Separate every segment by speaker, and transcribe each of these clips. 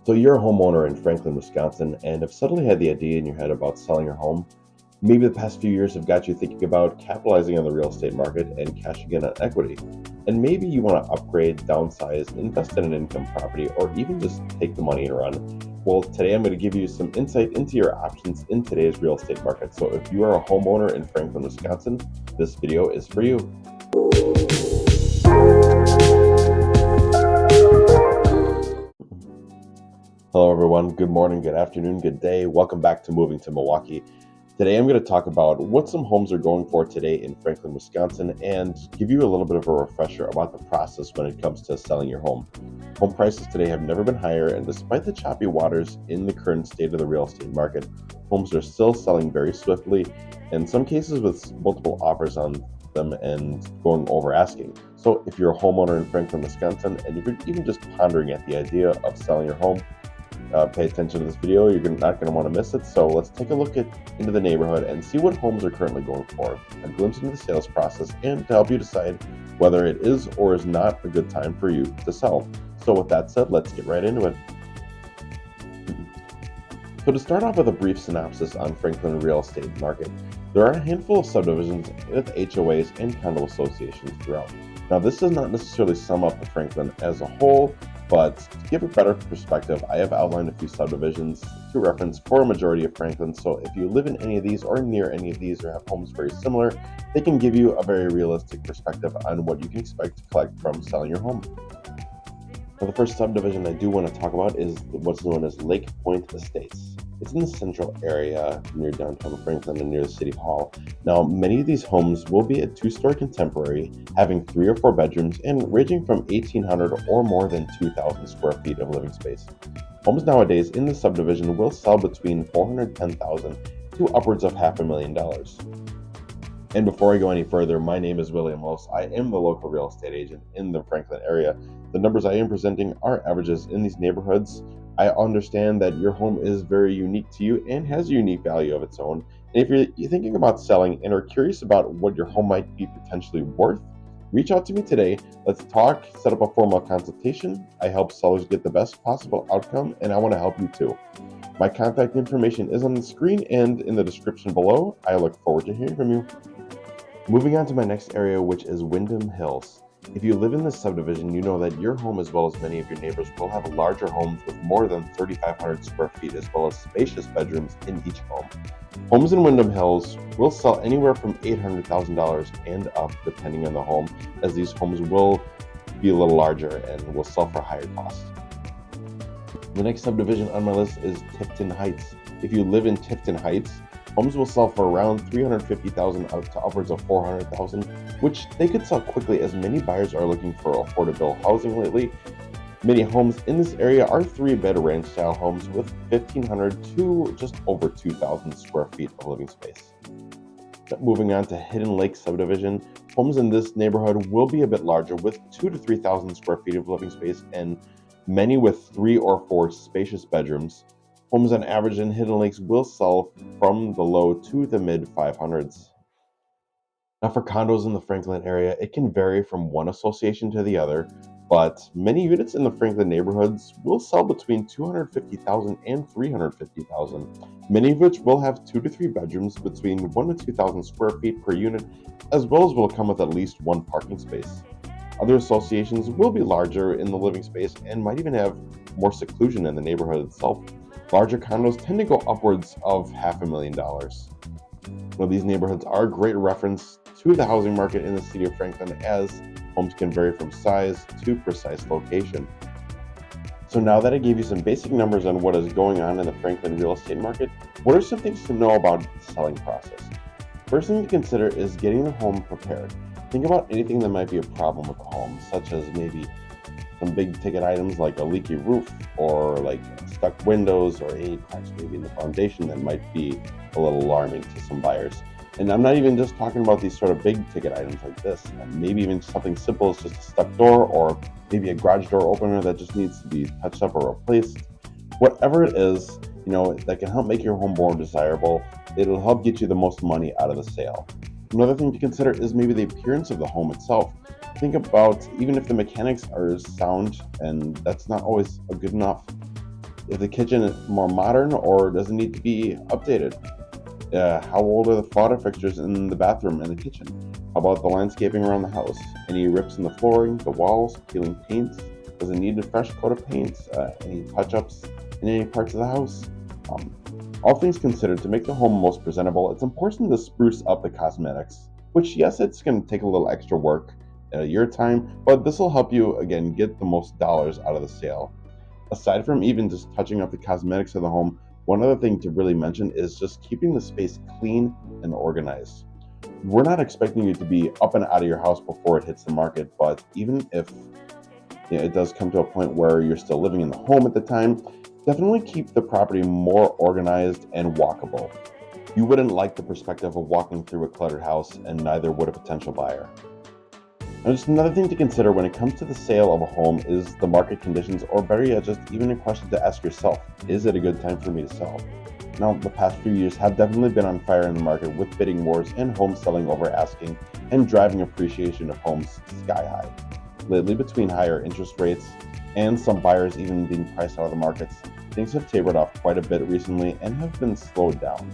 Speaker 1: So you're a homeowner in Franklin, Wisconsin, and have suddenly had the idea in your head about selling your home. Maybe the past few years have got you thinking about capitalizing on the real estate market and cashing in on equity. And maybe you want to upgrade, downsize, invest in an income property, or even just take the money and run. Well, today I'm going to give you some insight into your options in today's real estate market. So if you are a homeowner in Franklin, Wisconsin, this video is for you. Hello, everyone. Good morning, good afternoon, good day. Welcome back to Moving to Milwaukee. Today, I'm going to talk about what some homes are going for today in Franklin, Wisconsin, and give you a little bit of a refresher about the process when it comes to selling your home. Home prices today have never been higher, and despite the choppy waters in the current state of the real estate market, homes are still selling very swiftly, in some cases with multiple offers on them and going over asking. So if you're a homeowner in Franklin, Wisconsin, and you're even just pondering at the idea of selling your home, pay attention to this video. You're not going to want to miss it. So let's take a look into the neighborhood and see what homes are currently going for, a glimpse into the sales process, and to help you decide whether it is or is not a good time for you to sell. So with that said, let's get right into it. So to start off with a brief synopsis on Franklin real estate market, there are a handful of subdivisions with HOAs and condo associations throughout. Now, this does not necessarily sum up the Franklin as a whole, but to give a better perspective, I have outlined a few subdivisions to reference for a majority of Franklin. So if you live in any of these or near any of these or have homes very similar, they can give you a very realistic perspective on what you can expect to collect from selling your home. Now, the first subdivision I do want to talk about is what's known as Lake Point Estates. It's in the central area near downtown Franklin and near the City Hall. Now, many of these homes will be a two-story contemporary, having 3 or 4 bedrooms and ranging from 1,800 or more than 2,000 square feet of living space. Homes nowadays in the subdivision will sell between $410,000 to upwards of $500,000. And before I go any further, my name is William Loos. I am the local real estate agent in the Franklin area. The numbers I am presenting are averages in these neighborhoods. I understand that your home is very unique to you and has a unique value of its own. And if you're thinking about selling and are curious about what your home might be potentially worth, reach out to me today. Let's talk, set up a formal consultation. I help sellers get the best possible outcome, and I want to help you too. My contact information is on the screen and in the description below. I look forward to hearing from you. Moving on to my next area, which is Windham Hills. If you live in this subdivision, you know that your home, as well as many of your neighbors, will have larger homes with more than 3,500 square feet, as well as spacious bedrooms in each home. Homes in Windham Hills will sell anywhere from $800,000 and up, depending on the home, as these homes will be a little larger and will sell for higher costs. The next subdivision on my list is Tifton Heights. If you live in Tifton Heights, homes will sell for around $350,000 up to upwards of $400,000, which they could sell quickly as many buyers are looking for affordable housing lately. Many homes in this area are 3-bed ranch-style homes with 1,500 to just over 2,000 square feet of living space. Moving on to Hidden Lake subdivision, homes in this neighborhood will be a bit larger with 2,000 to 3,000 square feet of living space and many with 3 or 4 spacious bedrooms. Homes on average in Hidden Lakes will sell from the low to the mid 500s. Now, for condos in the Franklin area, it can vary from one association to the other, but many units in the Franklin neighborhoods will sell between $250,000 and $350,000, many of which will have 2 to 3 bedrooms between 1,000 to 2,000 square feet per unit, as well as will come with at least 1 parking space. Other associations will be larger in the living space and might even have more seclusion in the neighborhood itself. Larger condos tend to go upwards of $500,000. Now, these neighborhoods are a great reference to the housing market in the city of Franklin, as homes can vary from size to precise location. So now that I gave you some basic numbers on what is going on in the Franklin real estate market, what are some things to know about the selling process? First thing to consider is getting the home prepared. Think about anything that might be a problem with the home, such as maybe some big ticket items like a leaky roof or like stuck windows or any cracks maybe in the foundation that might be a little alarming to some buyers. And I'm not even just talking about these sort of big ticket items like this. Maybe even something simple as just a stuck door or maybe a garage door opener that just needs to be touched up or replaced. Whatever it is, that can help make your home more desirable, it'll help get you the most money out of the sale. Another thing to consider is maybe the appearance of the home itself. Think about even if the mechanics are sound, and that's not always good enough. Is the kitchen more modern or does it need to be updated? How old are the faucet fixtures in the bathroom and the kitchen? How about the landscaping around the house? Any rips in the flooring, the walls, peeling paints? Does it need a fresh coat of paint? Any touch-ups in any parts of the house? Um, all things considered, to make the home most presentable, it's important to spruce up the cosmetics, which, yes, it's going to take a little extra work at your time, but this will help you, again, get the most dollars out of the sale. Aside from even just touching up the cosmetics of the home, one other thing to really mention is just keeping the space clean and organized. We're not expecting you to be up and out of your house before it hits the market, but even if it does come to a point where you're still living in the home at the time, definitely keep the property more organized and walkable. You wouldn't like the perspective of walking through a cluttered house, and neither would a potential buyer. Now, just another thing to consider when it comes to the sale of a home is the market conditions, or better yet, just even a question to ask yourself: is it a good time for me to sell? Now, the past few years have definitely been on fire in the market, with bidding wars and homes selling over asking and driving appreciation of homes sky high. Lately, between higher interest rates and some buyers even being priced out of the markets, things have tapered off quite a bit recently and have been slowed down.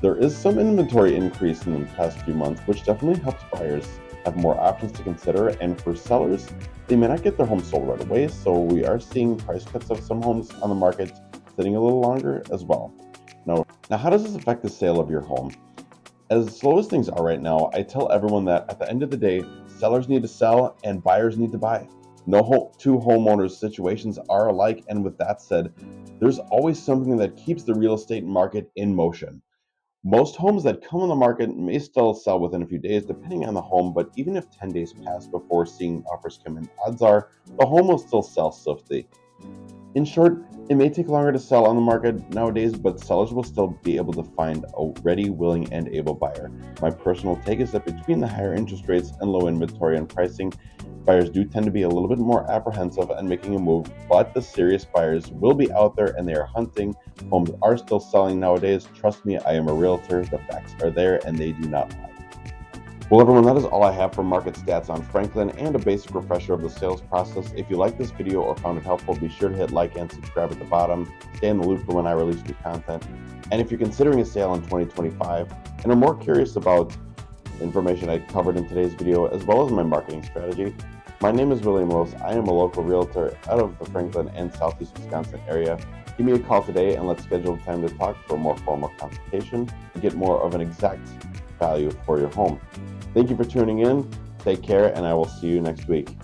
Speaker 1: There is some inventory increase in the past few months, which definitely helps buyers have more options to consider, and for sellers, they may not get their home sold right away, so we are seeing price cuts of some homes on the market sitting a little longer as well. Now, how does this affect the sale of your home? As slow as things are right now, I tell everyone that at the end of the day, sellers need to sell and buyers need to buy. No two homeowners situations are alike, and with that said, there's always something that keeps the real estate market in motion. Most homes that come on the market may still sell within a few days, depending on the home, but even if 10 days pass before seeing offers come in, odds are the home will still sell swiftly. In short, it may take longer to sell on the market nowadays, but sellers will still be able to find a ready, willing, and able buyer. My personal take is that between the higher interest rates and low inventory and pricing, buyers do tend to be a little bit more apprehensive and making a move, but the serious buyers will be out there and they are hunting. Homes are still selling nowadays. Trust me, I am a realtor. The facts are there and they do not lie. Well, everyone, that is all I have for market stats on Franklin and a basic refresher of the sales process. If you liked this video or found it helpful, be sure to hit like and subscribe at the bottom. Stay in the loop for when I release new content. And if you're considering a sale in 2025 and are more curious about information I covered in today's video, as well as my marketing strategy, my name is William Loos. I am a local realtor out of the Franklin and Southeast Wisconsin area. Give me a call today and let's schedule time to talk for a more formal consultation to get more of an exact value for your home. Thank you for tuning in. Take care, and I will see you next week.